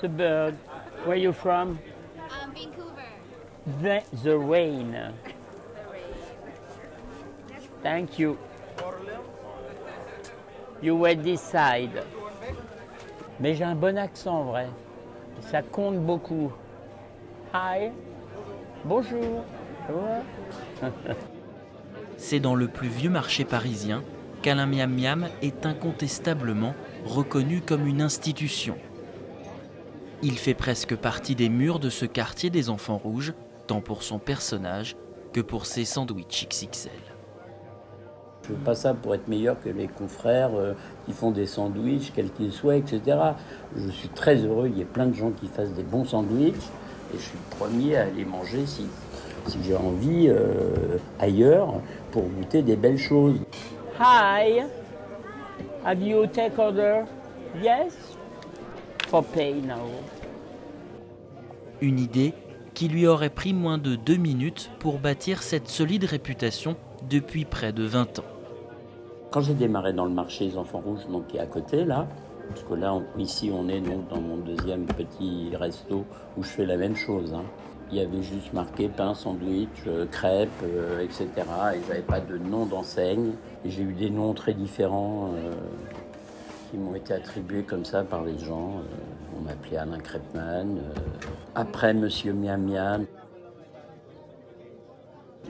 The bird. Where you from? Vancouver. The rain. Thank you. You wait this side. Mais j'ai un bon accent, en vrai. Ça compte beaucoup. Hi. Bonjour. Ça va? C'est dans le plus vieux marché parisien qu'Alain Miam Miam est incontestablement reconnu comme une institution. Il fait presque partie des murs de ce quartier des Enfants Rouges, tant pour son personnage que pour ses sandwichs XXL. Je ne fais pas ça pour être meilleur que les confrères qui font des sandwichs, quels qu'ils soient, etc. Je suis très heureux, il y a plein de gens qui fassent des bons sandwichs et je suis le premier à aller manger si j'ai envie ailleurs pour goûter des belles choses. Hi. Have you take order? Yes? For pay now. Une idée qui lui aurait pris moins de 2 minutes pour bâtir cette solide réputation depuis près de 20 ans. Quand j'ai démarré dans le marché des Enfants Rouges, donc qui est à côté là, parce que là, ici on est donc dans mon deuxième petit resto où je fais la même chose. Il y avait juste marqué pain, sandwich, crêpes, etc. Et j'avais pas de nom d'enseigne. Et j'ai eu des noms très différents qui m'ont été attribués comme ça par les gens. On m'appelait Alain Crêpeman, après Monsieur Miam Miam.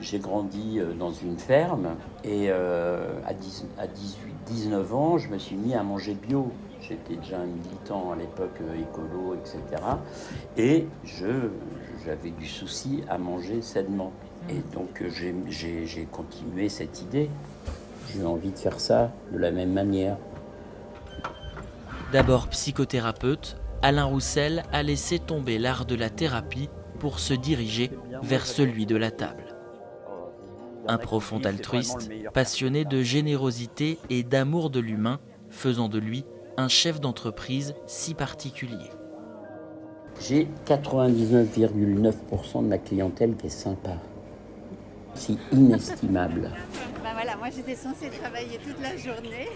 J'ai grandi dans une ferme et à 19 ans, je me suis mis à manger bio. J'étais déjà un militant à l'époque écolo, etc. Et j'avais du souci à manger sainement. Et donc j'ai continué cette idée. J'ai eu envie de faire ça de la même manière. D'abord psychothérapeute, Alain Roussel a laissé tomber l'art de la thérapie pour se diriger vers celui de la table. Un profond altruiste, passionné de générosité et d'amour de l'humain, faisant de lui un chef d'entreprise si particulier. J'ai 99,9% de ma clientèle qui est sympa. C'est inestimable. Voilà, moi j'étais censée travailler toute la journée.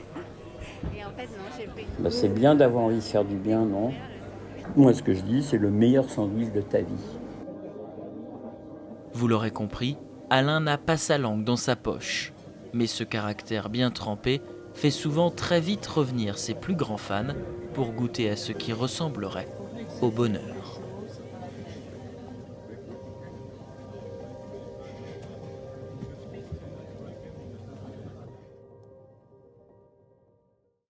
Et en fait, non, j'ai pris une... C'est bien d'avoir envie de faire du bien, non? Moi, ce que je dis, c'est le meilleur sandwich de ta vie. Vous l'aurez compris, Alain n'a pas sa langue dans sa poche. Mais ce caractère bien trempé fait souvent très vite revenir ses plus grands fans pour goûter à ce qui ressemblerait au bonheur.